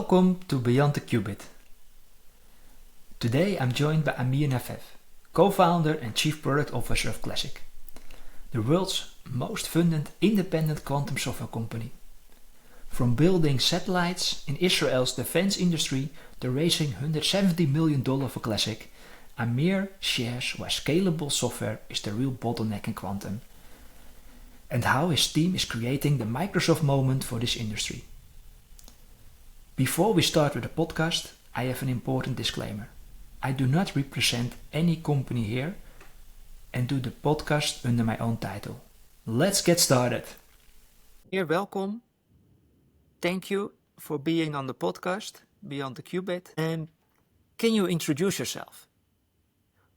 Welcome to Beyond the Qubit. Today I'm joined by Amir Naveh, co-founder and chief product officer of Classiq, the world's most funded independent quantum software company. From building satellites in Israel's defense industry to raising $170 million for Classiq, Amir shares why scalable software is the real bottleneck in quantum and how his team is creating the Microsoft moment for this industry. Before we start with the podcast, I have an important disclaimer. I do not represent any company here and do the podcast under my own title. Let's get started. Here, welcome. Thank you for being on the podcast Beyond the Qubit. And can you introduce yourself?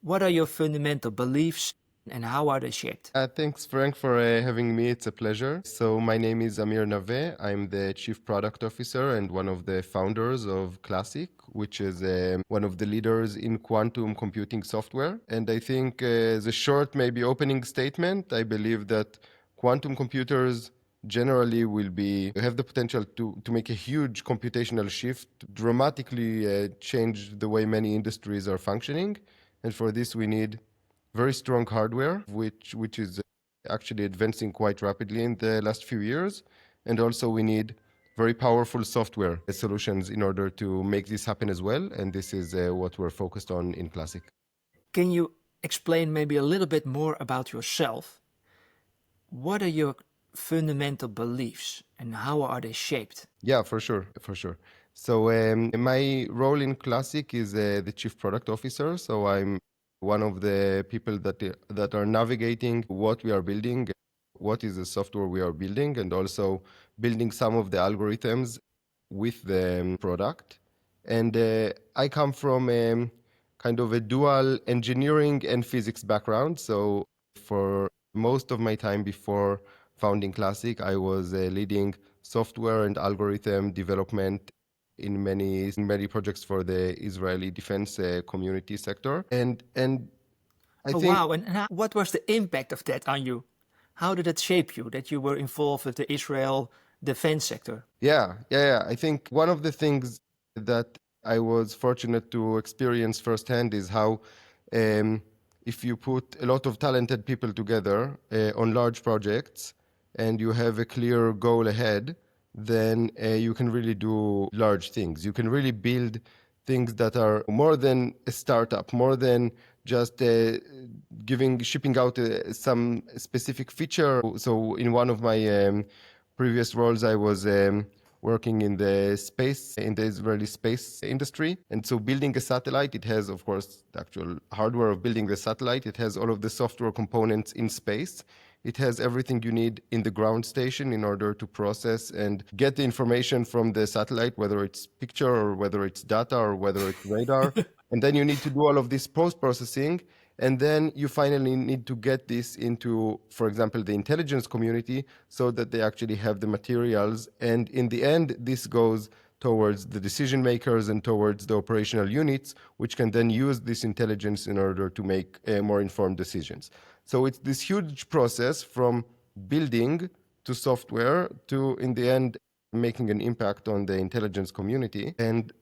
What are your fundamental beliefs and how are they shaped? Thanks, Frank, for having me. It's a pleasure. So my name is Amir Naveh. I'm the Chief Product Officer and one of the founders of Classiq, which is one of the leaders in quantum computing software. And I think as a short, maybe opening statement, I believe that quantum computers generally have the potential to make a huge computational shift, dramatically change the way many industries are functioning. And for this, we need very strong hardware, which is actually advancing quite rapidly in the last few years. And also we need very powerful software solutions in order to make this happen as well. And this is what we're focused on in Classiq. Can you explain maybe a little bit more about yourself? What are your fundamental beliefs and how are they shaped? Yeah, for sure. So my role in Classiq is the Chief Product Officer. So I'm one of the people that are navigating what we are building, what is the software we are building, and also building some of the algorithms with the product. And I come from kind of a dual engineering and physics background. So for most of my time before founding Classiq, I was leading software and algorithm development in many projects for the Israeli defense community sector. And I think... Wow, and what was the impact of that on you? How did it shape you that you were involved with the Israel defense sector? Yeah. I think one of the things that I was fortunate to experience firsthand is how if you put a lot of talented people together on large projects and you have a clear goal ahead, then you can really do large things. You can really build things that are more than a startup, more than just shipping out some specific feature. So in one of my previous roles, I was working in the Israeli space industry. And so building a satellite, it has, of course, the actual hardware of building the satellite. It has all of the software components in space. It has everything you need in the ground station in order to process and get the information from the satellite, whether it's picture or whether it's data or whether it's radar. And then you need to do all of this post-processing. And then you finally need to get this into, for example, the intelligence community so that they actually have the materials. And in the end, this goes towards the decision makers and towards the operational units, which can then use this intelligence in order to make more informed decisions. So it's this huge process from building to software to, in the end, making an impact on the intelligence community. And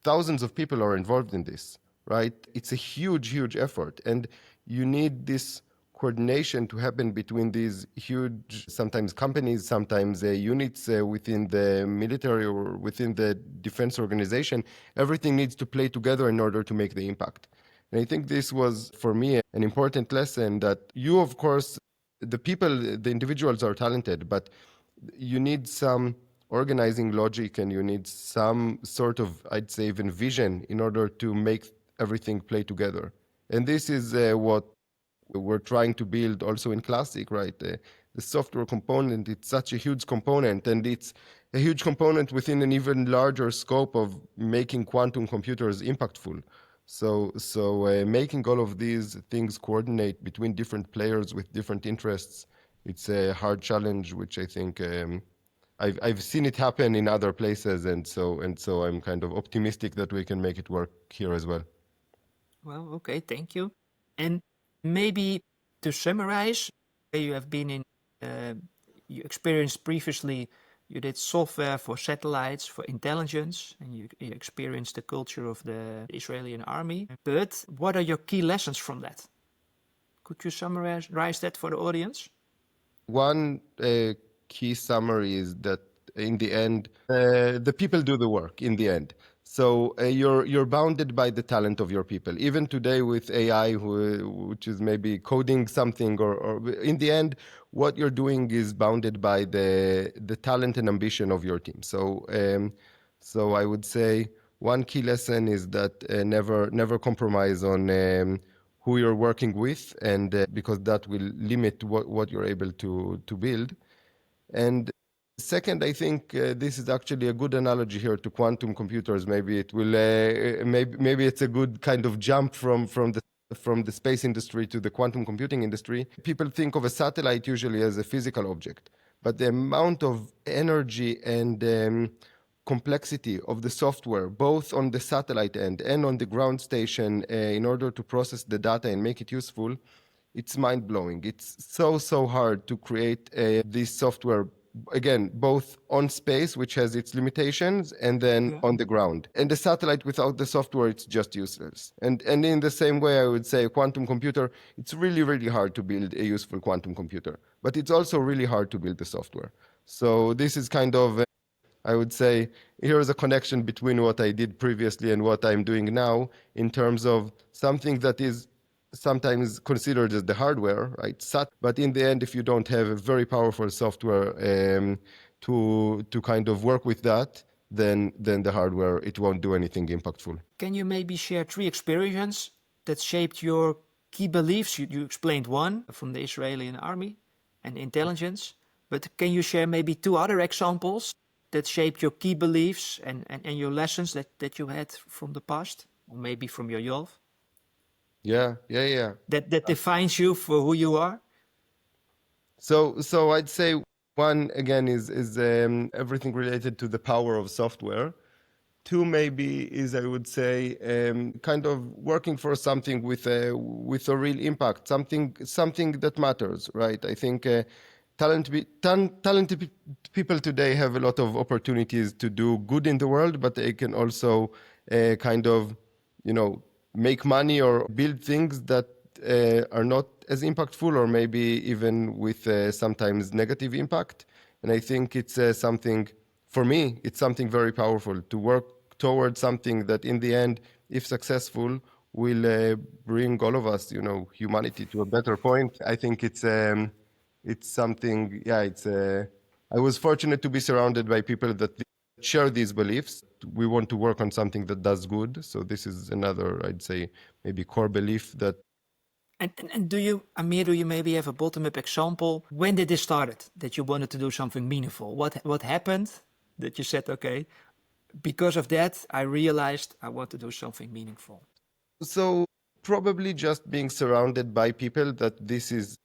thousands of people are involved in this, right? It's a huge effort. And you need this coordination to happen between these huge, sometimes companies, sometimes units within the military or within the defense organization. Everything needs to play together in order to make the impact. And I think this was, for me, an important lesson that you, of course, the individuals are talented, but you need some organizing logic and you need some sort of, I'd say, even vision in order to make everything play together. And this is what we're trying to build also in Classiq, right? The software component, it's such a huge component, and it's a huge component within an even larger scope of making quantum computers impactful. So making all of these things coordinate between different players with different interests, it's a hard challenge, which I think I've seen it happen in other places, and so I'm kind of optimistic that we can make it work here as well. Well, okay, thank you. And maybe to summarize, you have been in, you experienced previously You did software for satellites, for intelligence, and you experienced the culture of the Israeli army. But what are your key lessons from that? Could you summarize that for the audience? One key summary is that in the end, the people do the work in the end. So you're bounded by the talent of your people. Even today with AI, which is maybe coding something, or in the end, what you're doing is bounded by the talent and ambition of your team. So I would say one key lesson is that never compromise on who you're working with, and because that will limit what you're able to build. And second, I think this is actually a good analogy here to quantum computers. Maybe it will maybe it's a good kind of jump from the space industry to the quantum computing industry. People think of a satellite usually as a physical object, but the amount of energy and complexity of the software, both on the satellite end and on the ground station, in order to process the data and make it useful, it's mind-blowing. It's so hard to create this software, again, both on space, which has its limitations, and then on the ground. And the satellite without the software, it's just useless. And in the same way, I would say a quantum computer, it's really hard to build a useful quantum computer, but it's also really hard to build the software. So this is kind of I would say here is a connection between what I did previously and what I'm doing now in terms of something that is sometimes considered as the hardware, right? But in the end, if you don't have a very powerful software to kind of work with that, then the hardware, it won't do anything impactful. Can you maybe share 3 experiences that shaped your key beliefs? You explained one from the Israeli army and intelligence, but can you share maybe 2 other examples that shaped your key beliefs and your lessons that you had from the past, or maybe from your youth? Yeah. That defines you for who you are? So I'd say one, again, is everything related to the power of software. 2 maybe is, I would say, kind of working for something with a real impact, something that matters, right? I think talented people today have a lot of opportunities to do good in the world, but they can also kind of, make money or build things that are not as impactful, or maybe even with sometimes negative impact. And I think it's something, for me, it's something very powerful to work towards something that in the end, if successful, will bring all of us, humanity to a better point. I think it's something, I was fortunate to be surrounded by people that share these beliefs. We want to work on something that does good. So this is another, I'd say, maybe core belief that. And do you, Amir, maybe have a bottom-up example? When did this started, that you wanted to do something meaningful? What happened that you said, okay, because of that, I realized I want to do something meaningful? So probably just being surrounded by people that this is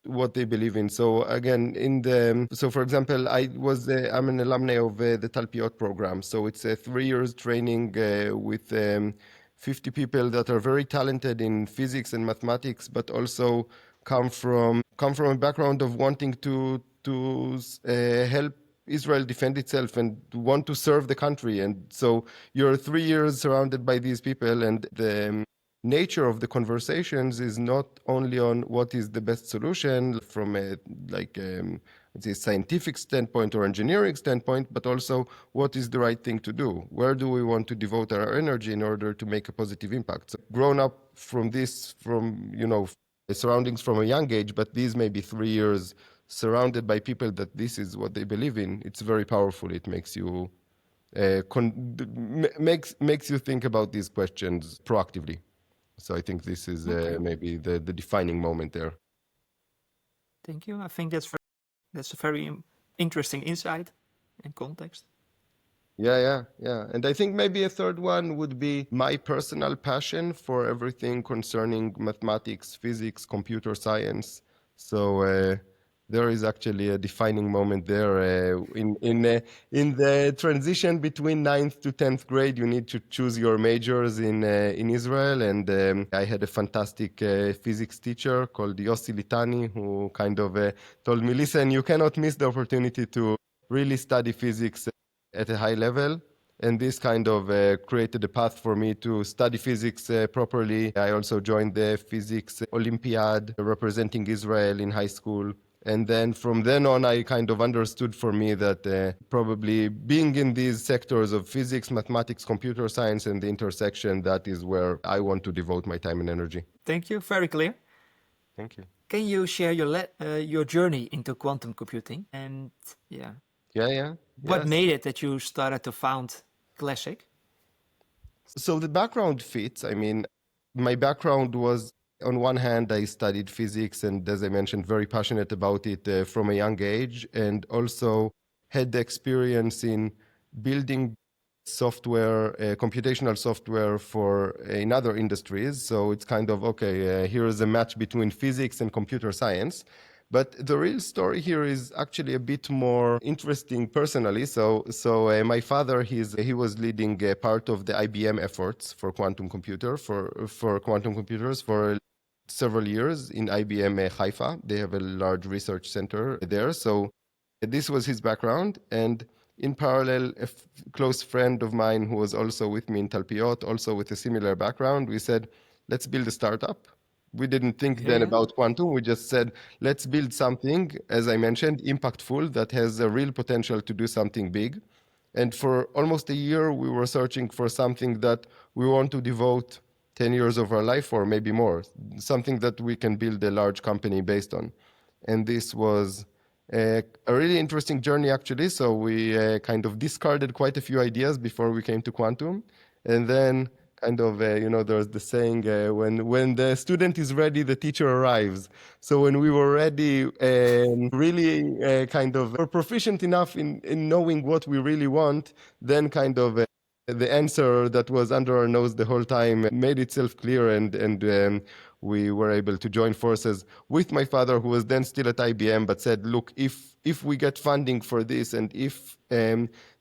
what they believe in. So again, so for example, I'm an alumni of the Talpiot program. So it's a 3 years training with 50 people that are very talented in physics and mathematics, but also come from a background of wanting to help Israel defend itself and want to serve the country. And so you're 3 years surrounded by these people, and the nature of the conversations is not only on what is the best solution from a let's say scientific standpoint or engineering standpoint, but also what is the right thing to do. Where do we want to devote our energy in order to make a positive impact? So grown up from surroundings from a young age, but these may be 3 years surrounded by people that this is what they believe in. It's very powerful. It makes you makes you think about these questions proactively. So I think this is maybe the defining moment there. Thank you. I think that's a very interesting insight and context. Yeah. And I think maybe a third one would be my personal passion for everything concerning mathematics, physics, computer science. So there is actually a defining moment there. In the transition between 9th to 10th grade, you need to choose your majors in Israel. And I had a fantastic physics teacher called Yossi Litani, who kind of told me, listen, you cannot miss the opportunity to really study physics at a high level. And this kind of created a path for me to study physics properly. I also joined the physics Olympiad representing Israel in high school. And then from then on, I kind of understood for me that probably being in these sectors of physics, mathematics, computer science, and the intersection, that is where I want to devote my time and energy. Thank you. Very clear. Thank you. Can you share your journey into quantum computing? And what Yes. made it that you started to found Classiq? So the background fits. I mean, my background was, on one hand, I studied physics and, as I mentioned, very passionate about it from a young age, and also had the experience in building software, computational software for in other industries. So it's kind of, okay, here is a match between physics and computer science. But the real story here is actually a bit more interesting personally. So my father, he was leading part of the IBM efforts for quantum quantum computers for several years in IBM Haifa. They have a large research center there. So this was his background. And in parallel, close friend of mine who was also with me in Talpiot, also with a similar background, we said, let's build a startup. We didn't think then about quantum. We just said, let's build something, as I mentioned, impactful, that has a real potential to do something big. And for almost a year, we were searching for something that we want to devote 10 years of our life or maybe more, something that we can build a large company based on. And this was a really interesting journey, actually. So we kind of discarded quite a few ideas before we came to quantum. And then kind of, there's the saying, when the student is ready, the teacher arrives. So when we were ready, really kind of were proficient enough in knowing what we really want, then kind of the answer that was under our nose the whole time made itself clear, and we were able to join forces with my father, who was then still at IBM, but said, look, if we get funding for this, and if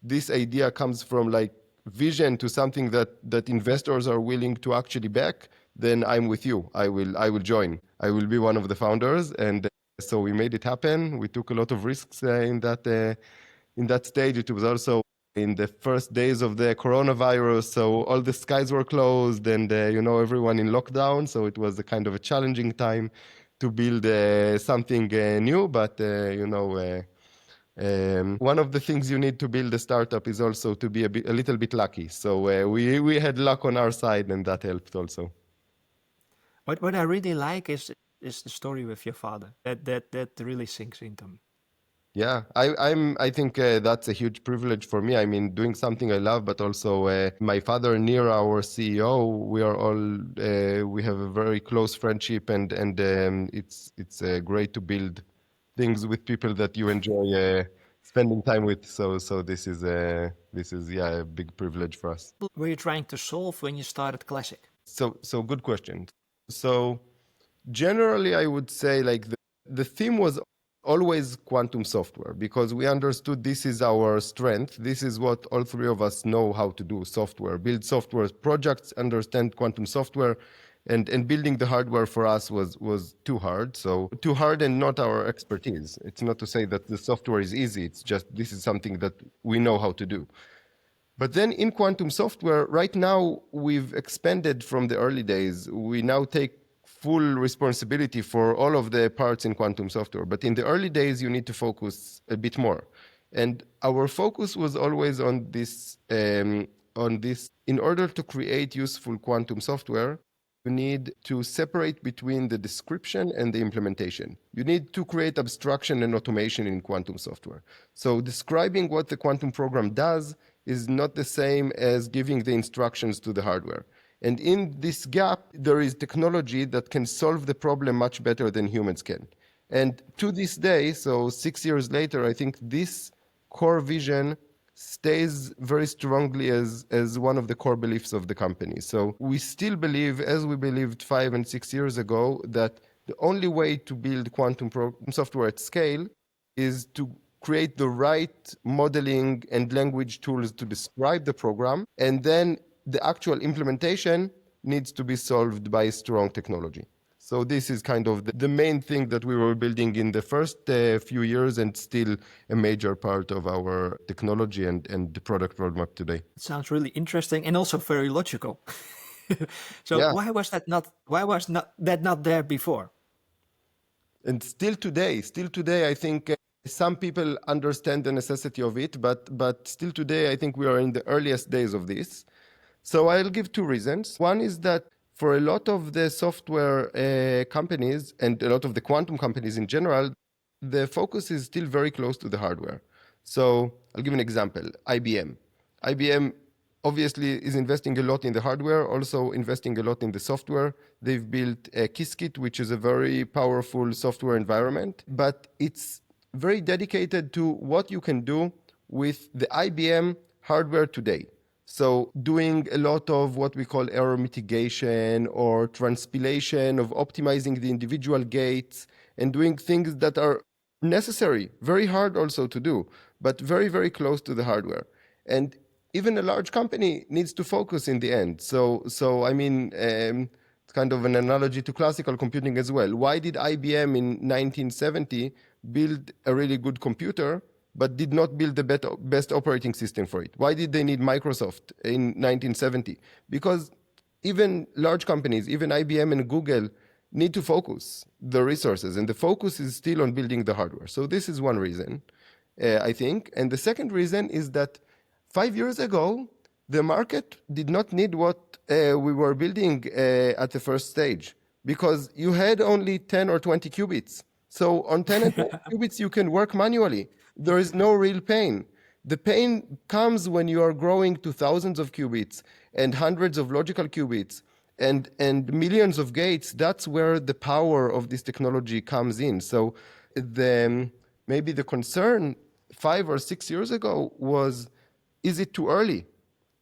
this idea comes from like vision to something that investors are willing to actually back, then I'm with you. I will join. I will be one of the founders. And so we made it happen. We took a lot of risks in that stage. It was also in the first days of the coronavirus, so all the skies were closed, and everyone in lockdown. So it was a kind of a challenging time to build something new. But one of the things you need to build a startup is also to be a little bit lucky. So we had luck on our side, and that helped also. What I really like is the story with your father. That really sinks into me. Yeah, I think that's a huge privilege for me. I mean, doing something I love, but also my father, near our CEO, we have a very close friendship, and it's great to build things with people that you enjoy spending time with. So this is a big privilege for us. Were you trying to solve when you started Classiq? So good question. So generally, I would say like the theme was always quantum software, because we understood this is our strength. This is what all three of us know how to do: software, build software projects, understand quantum software. And building the hardware for us was too hard. So too hard and not our expertise. It's not to say that the software is easy. It's just this is something that we know how to do. But then in quantum software, right now, we've expanded from the early days. We now take full responsibility for all of the parts in quantum software. But in the early days, you need to focus a bit more. And our focus was always on this. In order to create useful quantum software, you need to separate between the description and the implementation. You need to create abstraction and automation in quantum software. So describing what the quantum program does is not the same as giving the instructions to the hardware. And in this gap, there is technology that can solve the problem much better than humans can. And to this day, so 6 years later, I think this core vision stays very strongly as one of the core beliefs of the company. So we still believe, as we believed 5 and 6 years ago, that the only way to build quantum software at scale is to create the right modeling and language tools to describe the program, and then the actual implementation needs to be solved by strong technology. So this is kind of the main thing that we were building in the first few years, and still a major part of our technology and the product roadmap today. It sounds really interesting and also very logical. So Yeah. why was that not there before? And still today, I think some people understand the necessity of it, but still today, I think we are in the earliest days of this. So I'll give two reasons. One is that for a lot of the software companies and a lot of the quantum companies in general, the focus is still very close to the hardware. So I'll give an example. IBM. IBM obviously is investing a lot in the hardware, also investing a lot in the software. They've built a Qiskit, which is a very powerful software environment, but it's very dedicated to what you can do with the IBM hardware today. So doing a lot of what we call error mitigation or transpilation of optimizing the individual gates and doing things that are necessary, very hard also to do, but very, very close to the hardware. And even a large company needs to focus in the end. So I mean, it's kind of an analogy to classical computing as well. Why did IBM in 1970 build a really good computer, but did not build the best operating system for it? Why did they need Microsoft in 1970? Because even large companies, even IBM and Google, need to focus the resources, and the focus is still on building the hardware. So this is one reason, I think. And the second reason is that 5 years ago, the market did not need what we were building at the first stage, because you had only 10 or 20 qubits. So on 10 and 20 qubits, you can work manually. There is no real pain. The pain comes when you are growing to thousands of qubits and hundreds of logical qubits and millions of gates. That's where the power of this technology comes in. So maybe the concern 5 or 6 years ago was, is it too early?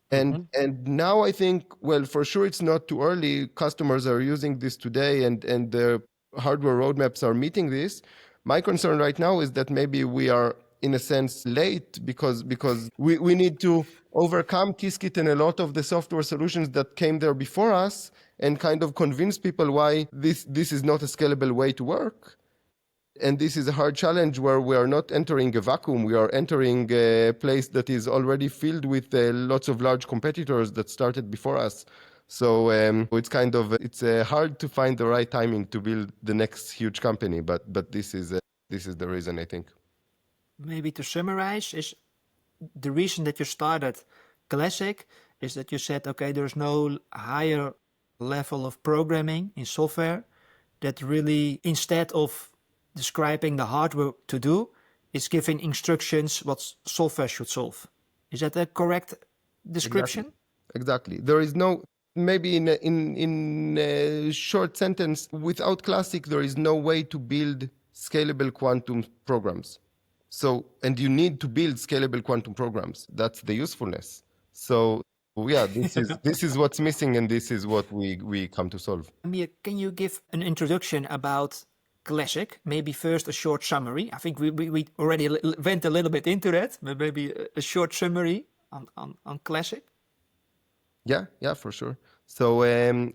And now I think, well, for sure it's not too early. Customers are using this today, and the hardware roadmaps are meeting this. My concern right now is that maybe we are, in a sense, late because we need to overcome Qiskit and a lot of the software solutions that came there before us, and kind of convince people why this is not a scalable way to work. And this is a hard challenge where we are not entering a vacuum. We are entering a place that is already filled with lots of large competitors that started before us. So it's hard to find the right timing to build the next huge company. But this is the reason, I think. Maybe to summarize, is the reason that you started Classiq is that you said, okay, there's no higher level of programming in software that really, instead of describing the hardware to do, is giving instructions what software should solve. Is that a correct description? Exactly. There is no, maybe in a short sentence, without Classiq, there is no way to build scalable quantum programs. So, and you need to build scalable quantum programs. That's the usefulness. So yeah, this is what's missing, and this is what we come to solve. Amir, can you give an introduction about Classiq? Maybe first a short summary. I think we already went a little bit into that, but maybe a short summary on Classiq. Yeah, for sure. So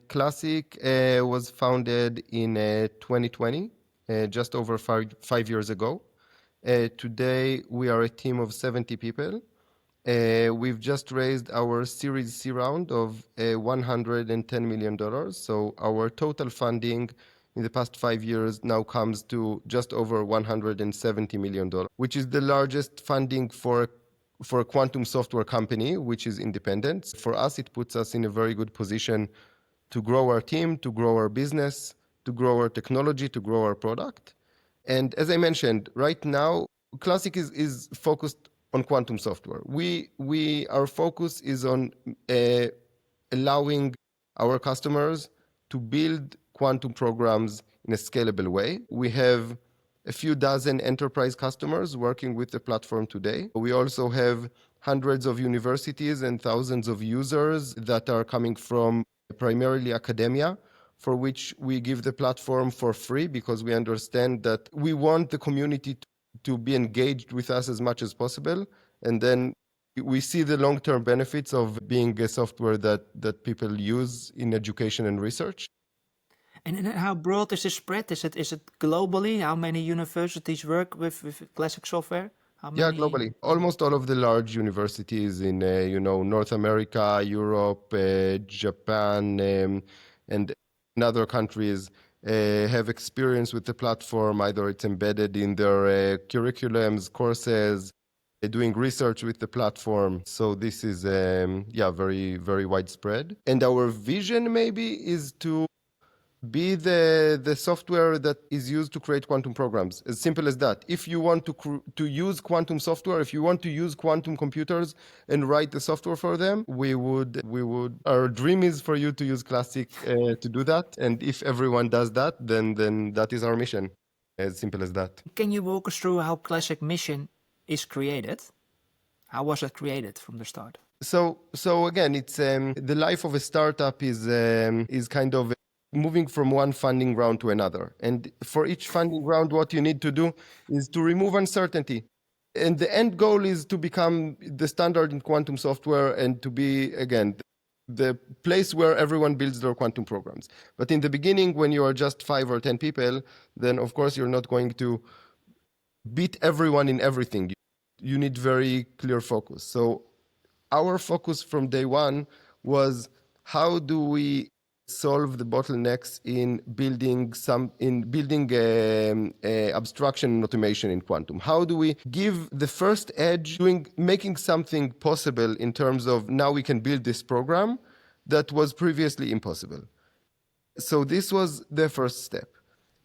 Classiq was founded in 2020, just over 5 years ago. Today we are a team of 70 people. We've just raised our Series C round of $110 million. So our total funding in the past 5 years now comes to just over $170 million, which is the largest funding for a quantum software company, which is independent. For us, it puts us in a very good position to grow our team, to grow our business, to grow our technology, to grow our product. And as I mentioned, right now, Classiq is focused on quantum software. Our focus is on allowing our customers to build quantum programs in a scalable way. We have a few dozen enterprise customers working with the platform today. We also have hundreds of universities and thousands of users that are coming from primarily academia, for which we give the platform for free, because we understand that we want the community to be engaged with us as much as possible. And then we see the long-term benefits of being a software that people use in education and research. And how broad is this spread? Is it globally? How many universities work with Classiq software? How Yeah, many? globally. Almost all of the large universities in, North America, Europe, Japan, and in other countries have experience with the platform. Either it's embedded in their curriculums, courses, doing research with the platform. So this is, very, very widespread. And our vision maybe is to be the software that is used to create quantum programs. As simple as that. If you want to use quantum software, if you want to use quantum computers and write the software for them, we would. Our dream is for you to use Classiq to do that. And if everyone does that, then that is our mission. As simple as that. Can you walk us through how Classiq mission is created? How was it created from the start? So again, it's the life of a startup is kind of moving from one funding round to another. And for each funding round, what you need to do is to remove uncertainty. And the end goal is to become the standard in quantum software and to be, again, the place where everyone builds their quantum programs. But in the beginning, when you are just 5 or 10 people, then of course you're not going to beat everyone in everything. You need very clear focus. So our focus from day one was how do we solve the bottlenecks in building abstraction and automation in quantum. How do we give the first edge making something possible in terms of now we can build this program that was previously impossible. So this was the first step.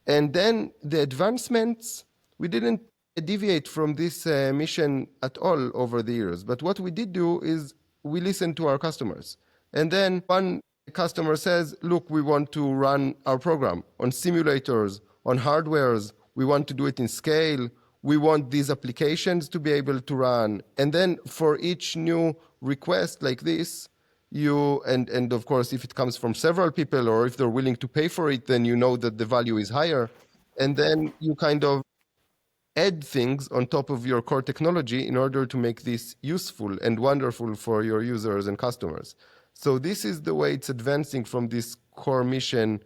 And then the advancements, we didn't deviate from this mission at all over the years. But what we did do is we listened to our customers. And then one customer says, look, we want to run our program on simulators, on hardwares. We want to do it in scale. We want these applications to be able to run. And then for each new request like this, and of course, if it comes from several people or if they're willing to pay for it, then you know that the value is higher. And then you kind of add things on top of your core technology in order to make this useful and wonderful for your users and customers. So this is the way it's advancing from this core mission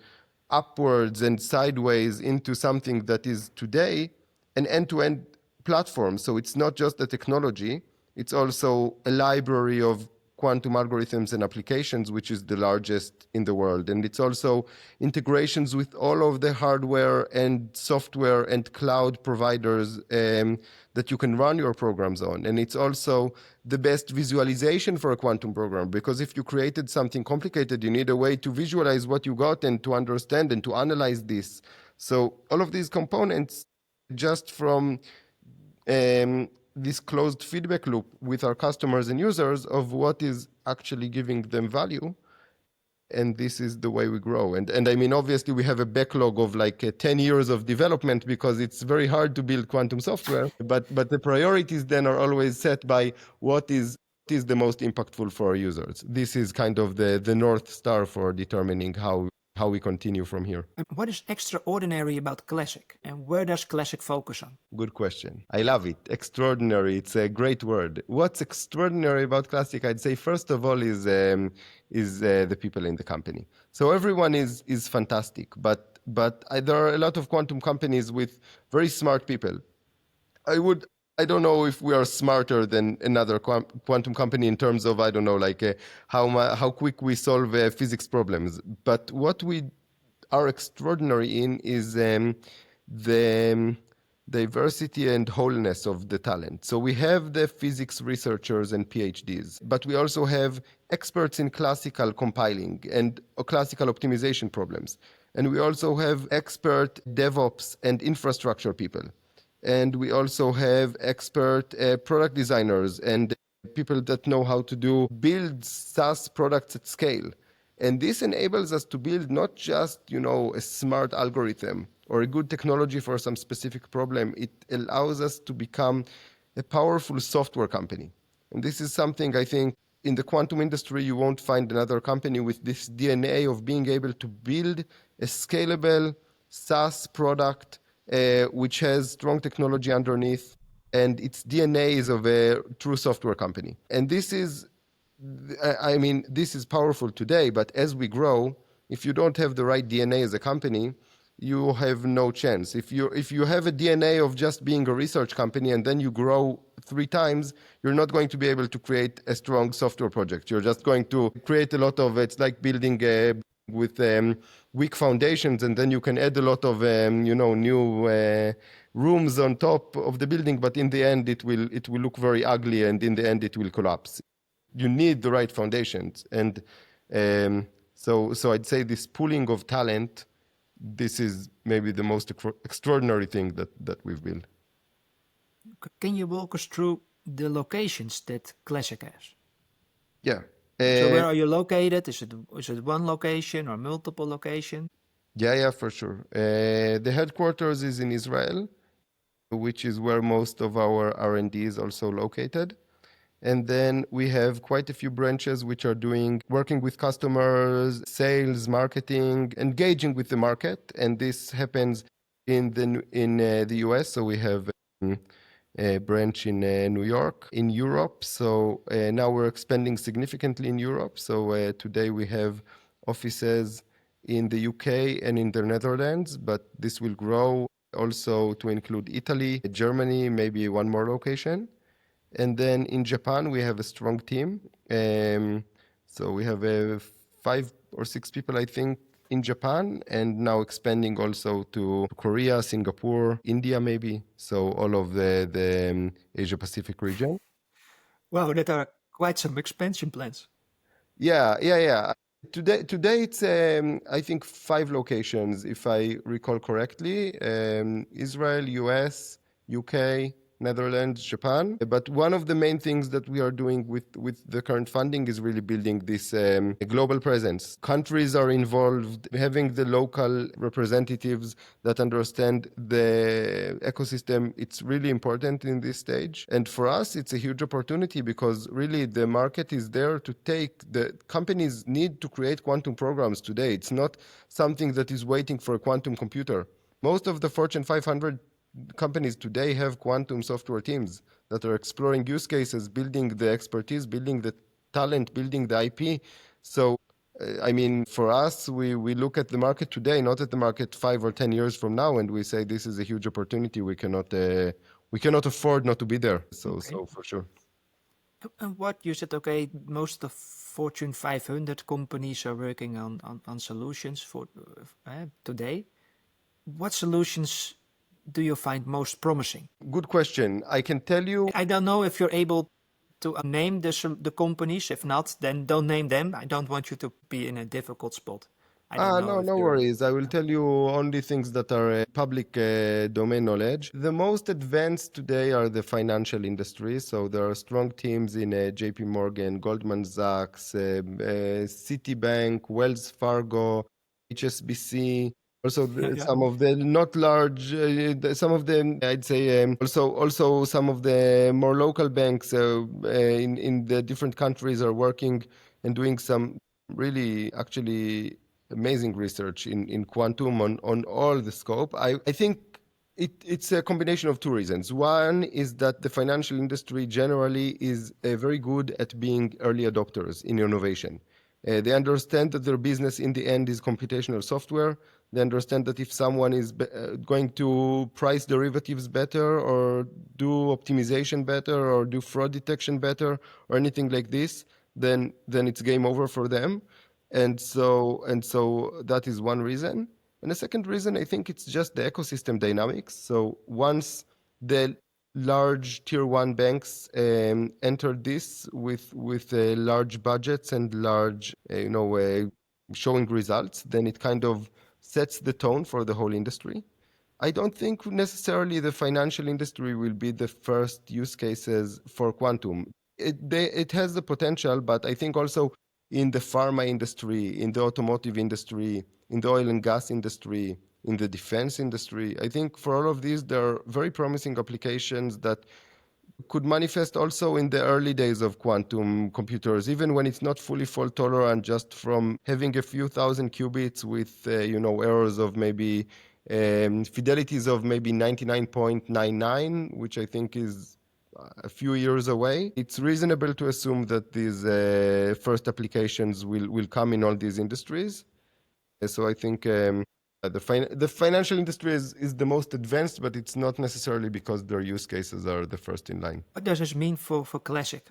upwards and sideways into something that is today an end-to-end platform. So it's not just the technology, it's also a library of quantum algorithms and applications, which is the largest in the world. And it's also integrations with all of the hardware and software and cloud providers that you can run your programs on. And it's also the best visualization for a quantum program, because if you created something complicated, you need a way to visualize what you got and to understand and to analyze this. So all of these components, just from this closed feedback loop with our customers and users of what is actually giving them value. And this is the way we grow. And I mean, obviously, we have a backlog of like 10 years of development because it's very hard to build quantum software. But the priorities then are always set by what is the most impactful for our users. This is kind of the North Star for determining how we continue from here. What is extraordinary about Classiq, and where does Classiq focus on? Good question. I love it. Extraordinary. It's a great word. What's extraordinary about Classiq, I'd say, first of all, is the people in the company. So everyone is fantastic, but there are a lot of quantum companies with very smart people. I don't know if we are smarter than another quantum company in terms of, I don't know, like how quick we solve physics problems. But what we are extraordinary in is the diversity and wholeness of the talent. So we have the physics researchers and PhDs, but we also have experts in classical compiling and classical optimization problems. And we also have expert DevOps and infrastructure people. And we also have expert product designers and people that know how to build SaaS products at scale. And this enables us to build not just, a smart algorithm or a good technology for some specific problem. It allows us to become a powerful software company. And this is something I think in the quantum industry, you won't find another company with this DNA of being able to build a scalable SaaS product which has strong technology underneath, and its DNA is of a true software company. And this is powerful today, but as we grow, If you don't have the right DNA as a company, you have no chance. If you have a DNA of just being a research company and then you grow 3 times, you're not going to be able to create a strong software project. You're just going to create a lot of, it's like building with weak foundations, and then you can add a lot of new rooms on top of the building, but in the end it will look very ugly, and in the end it will collapse. You need the right foundations, and so I'd say this pooling of talent, this is maybe the most extraordinary thing that we've built. Can you walk us through the locations that Classiq has? Yeah. So where are you located? Is it one location or multiple locations? Yeah, for sure. The headquarters is in Israel, which is where most of our R&D is also located. And then we have quite a few branches which are working with customers, sales, marketing, engaging with the market. And this happens in the US. So we have a branch in New York, in Europe. So now we're expanding significantly in Europe. So today we have offices in the UK and in the Netherlands, but this will grow also to include Italy, Germany, maybe one more location. And then in Japan, we have a strong team. So we have 5 or 6 people, I think, in Japan, and now expanding also to Korea, Singapore, India, maybe. So all of the Asia Pacific region. Wow, that are quite some expansion plans. Yeah. Today it's I think 5 locations, if I recall correctly. Israel, US, UK, Netherlands, Japan. But one of the main things that we are doing with the current funding is really building this global presence. Countries are involved, having the local representatives that understand the ecosystem. It's really important in this stage. And for us, it's a huge opportunity because really the market is there to take. The companies need to create quantum programs today. It's not something that is waiting for a quantum computer. Most of the Fortune 500 companies today have quantum software teams that are exploring use cases, building the expertise, building the talent, building the IP. So, I mean, for us, we look at the market today, not at the market 5 or 10 years from now, and we say this is a huge opportunity. We cannot afford not to be there. So for sure. And what you said, okay, most of Fortune 500 companies are working on solutions for today. What solutions do you find most promising? Good question. I can tell you. I don't know if you're able to name the companies. If not, then don't name them. I don't want you to be in a difficult spot. I don't know. No worries. I will tell you only things that are public domain knowledge. The most advanced today are the financial industry. So there are strong teams in JP Morgan, Goldman Sachs, Citibank, Wells Fargo, HSBC. Also, some of the not large, some of them, I'd say, also some of the more local banks in the different countries are working and doing some really actually amazing research in quantum on all the scope. I think it's a combination of 2 reasons. One is that the financial industry generally is very good at being early adopters in innovation. They understand that their business in the end is computational software. They understand that if someone is going to price derivatives better or do optimization better or do fraud detection better or anything like this, then it's game over for them. And so that is one reason. And the second reason, I think it's just the ecosystem dynamics. So once the large tier 1 banks entered this with large budgets and large, showing results, then it kind of sets the tone for the whole industry. I don't think necessarily the financial industry will be the first use cases for quantum. It has the potential, but I think also in the pharma industry, in the automotive industry, in the oil and gas industry, in the defense industry, I think for all of these, there are very promising applications that could manifest also in the early days of quantum computers, even when it's not fully fault tolerant, just from having a few thousand qubits with errors of maybe fidelities of maybe 99.99, which I think is a few years away. It's reasonable to assume that these first applications will come in all these industries. So I think the financial industry is the most advanced, but it's not necessarily because their use cases are the first in line. What does this mean for Classiq?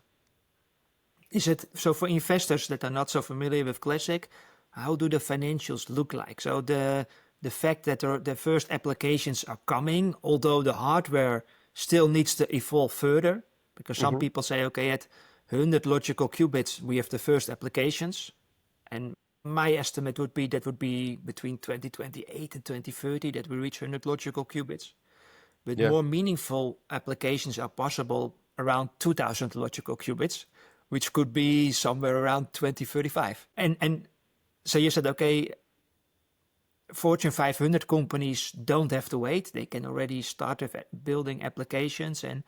Is it so for investors that are not so familiar with Classiq? How do the financials look like? So the fact that the first applications are coming, although the hardware still needs to evolve further, because some people say, okay, at 100 logical qubits, we have the first applications. And my estimate would be that would be between 2028 and 2030 that we reach 100 logical qubits. But Yeah. more meaningful applications are possible around 2000 logical qubits, which could be somewhere around 2035. And so you said, okay, Fortune 500 companies don't have to wait. They can already start building applications. And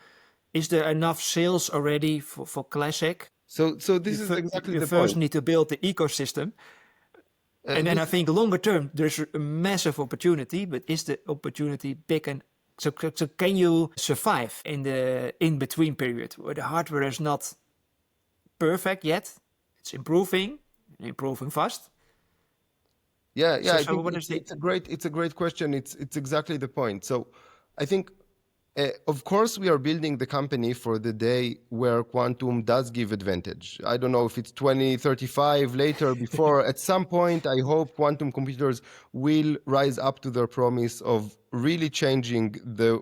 is there enough sales already for Classiq? So this is exactly You the first point. need to build the ecosystem. And then I This think longer term, there's a massive opportunity, but is the opportunity big? And so can you survive in the in-between period where the hardware is not perfect yet? It's improving fast. Yeah, So I think what is the... it's a great question. It's exactly the point. So I think, of course, we are building the company for the day where quantum does give advantage. I don't know if it's 2035 later, before. At some point, I hope quantum computers will rise up to their promise of really changing the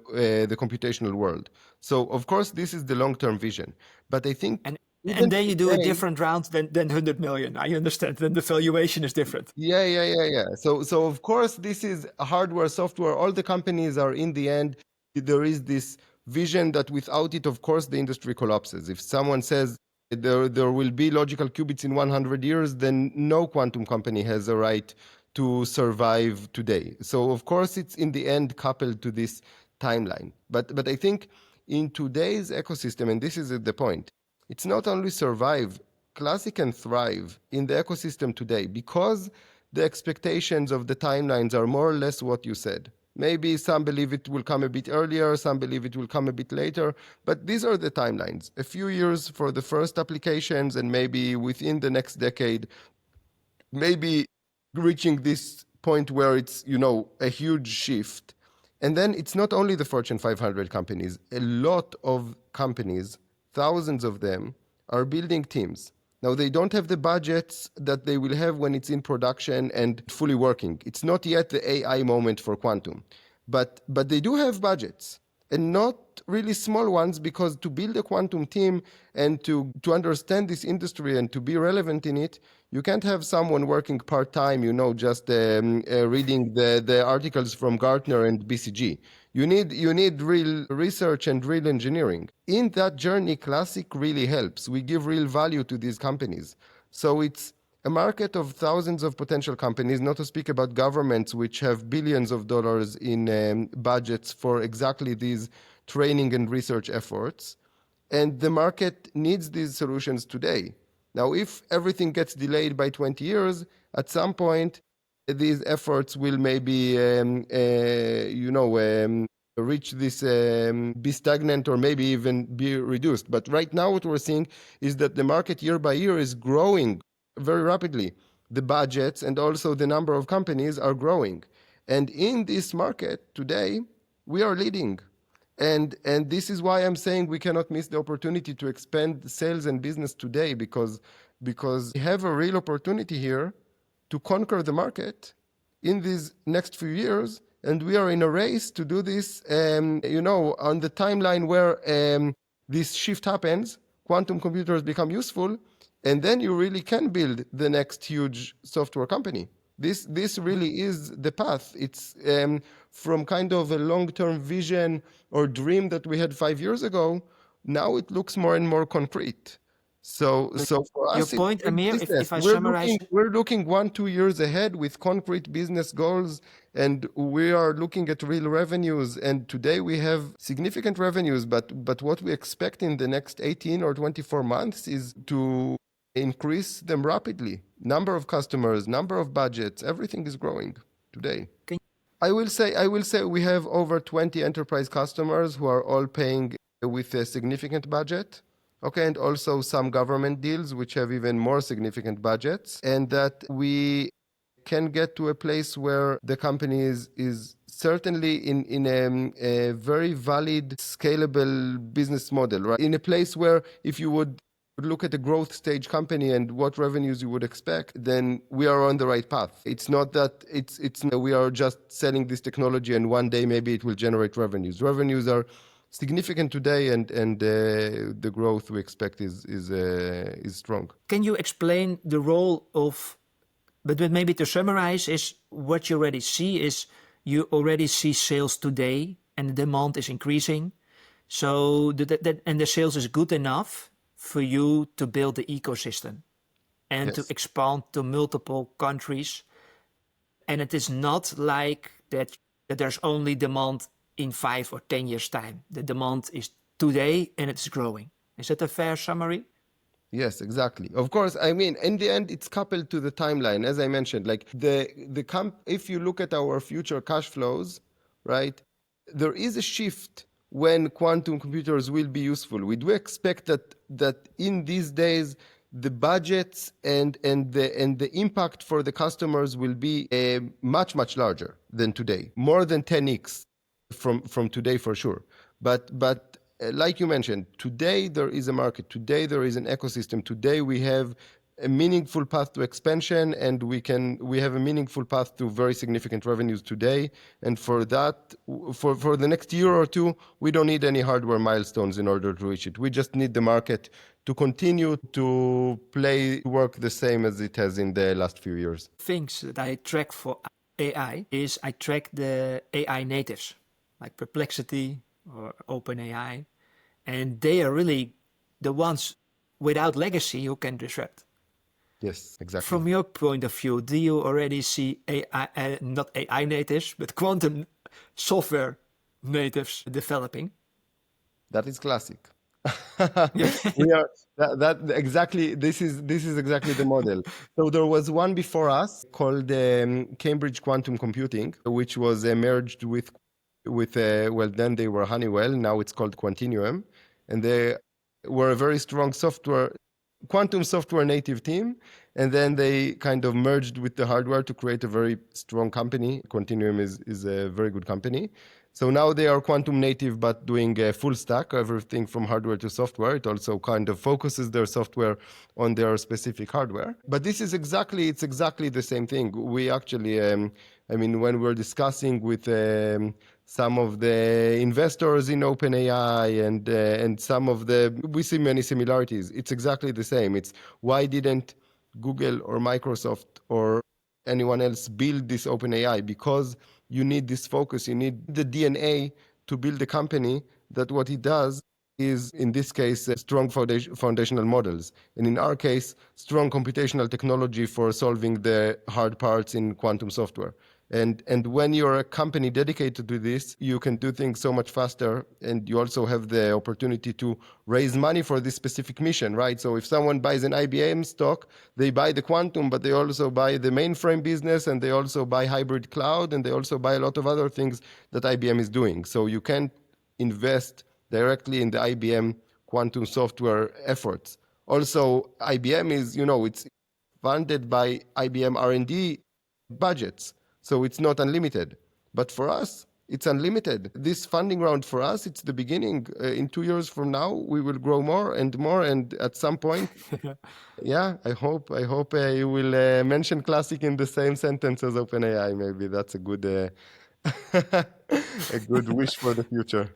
computational world. So of course, this is the long-term vision. But I think And even then you do a today, different round than 100 million. I understand. Then the valuation is different. yeah. So of course, this is hardware, software. All the companies are in the end. There is this vision that without it, of course, the industry collapses. If someone says there will be logical qubits in 100 years, then no quantum company has a right to survive today. So of course, it's in the end coupled to this timeline. But I think in today's ecosystem, and this is the point, it's not only survive. Classiq can thrive in the ecosystem today because the expectations of the timelines are more or less what you said. Maybe some believe it will come a bit earlier, some believe it will come a bit later, but these are the timelines. A few years for the first applications, and maybe within the next decade, maybe reaching this point where it's, a huge shift. And then it's not only the Fortune 500 companies, a lot of companies, thousands of them, are building teams. Now, they don't have the budgets that they will have when it's in production and fully working. It's not yet the AI moment for quantum, but they do have budgets, and not really small ones, because to build a quantum team and to understand this industry and to be relevant in it, you can't have someone working part-time, just reading the articles from Gartner and BCG. You need real research and real engineering. In that journey, Classiq really helps. We give real value to these companies. So it's a market of thousands of potential companies, not to speak about governments, which have billions of dollars in budgets for exactly these training and research efforts. And the market needs these solutions today. Now, if everything gets delayed by 20 years, at some point, these efforts will maybe, reach this, be stagnant, or maybe even be reduced. But right now, what we're seeing is that the market year by year is growing very rapidly. The budgets and also the number of companies are growing. And in this market today, we are leading. And this is why I'm saying we cannot miss the opportunity to expand sales and business today, because we have a real opportunity here to conquer the market in these next few years. And we are in a race to do this, on the timeline where this shift happens, quantum computers become useful, and then you really can build the next huge software company. This really is the path. It's from kind of a long-term vision or dream that we had 5 years ago. Now it looks more and more concrete. So for Your us, it's point, big Amir, business. if I summarize... We're looking 1-2 years ahead with concrete business goals, and we are looking at real revenues. And today we have significant revenues, but what we expect in the next 18 or 24 months is to increase them rapidly. Number of customers, number of budgets, everything is growing today. I will say we have over 20 enterprise customers who are all paying with a significant budget. Okay, and also some government deals which have even more significant budgets, and that we can get to a place where the company is certainly in a very valid, scalable business model, right? In a place where if you would look at a growth stage company and what revenues you would expect, then we are on the right path. It's not that it's we are just selling this technology and one day maybe it will generate revenues. Revenues are significant today, and the growth we expect is strong. Can you explain the role of, but maybe to summarize, is what you already see is you already see sales today and the demand is increasing. So and the sales is good enough for you to build the ecosystem and to expand to multiple countries. And it is not like that there's only demand in 5 or 10 years' time. The demand is today and it's growing. Is that a fair summary? Yes, exactly. Of course, I mean, in the end, it's coupled to the timeline. As I mentioned, like if you look at our future cash flows, right, there is a shift when quantum computers will be useful. We do expect that in these days, the budgets and the impact for the customers will be much larger than today, more than 10x from today for sure. But like you mentioned, today there is a market. Today there is an ecosystem. Today we have a meaningful path to expansion, and we have a meaningful path to very significant revenues today. And for that, for the next year or two, we don't need any hardware milestones in order to reach it. We just need the market to continue to work the same as it has in the last few years. Things that I track for AI is I track the AI natives, like Perplexity or OpenAI, and they are really the ones without legacy who can disrupt. Yes, exactly. From your point of view, do you already see AI, not AI natives, but quantum software natives developing? That is Classiq. We are that exactly. This is exactly the model. So there was one before us called Cambridge Quantum Computing, which was merged with well, then they were Honeywell. Now it's called Quantinuum, and they were a very strong quantum software native team, and then they kind of merged with the hardware to create a very strong company. Quantinuum is a very good company. So now they are quantum native, but doing a full stack, everything from hardware to software. It also kind of focuses their software on their specific hardware. But it's exactly the same thing. We actually, I mean, when we're discussing with some of the investors in OpenAI and some of we see many similarities. It's exactly the same. It's why didn't Google or Microsoft or anyone else build this OpenAI? Because you need this focus. You need the DNA to build a company that what it does is, in this case, strong foundational models. And in our case, strong computational technology for solving the hard parts in quantum software. And when you're a company dedicated to this, you can do things so much faster, and you also have the opportunity to raise money for this specific mission, right? So if someone buys an IBM stock, they buy the quantum, but they also buy the mainframe business, and they also buy hybrid cloud, and they also buy a lot of other things that IBM is doing. So you can invest directly in the IBM quantum software efforts. Also, IBM is, it's funded by IBM R&D budgets. So it's not unlimited. But for us, it's unlimited. This funding round for us, it's the beginning. In 2 years from now, we will grow more. And at some point, yeah, I hope you will mention Classiq in the same sentence as OpenAI. Maybe that's a good, a good wish for the future.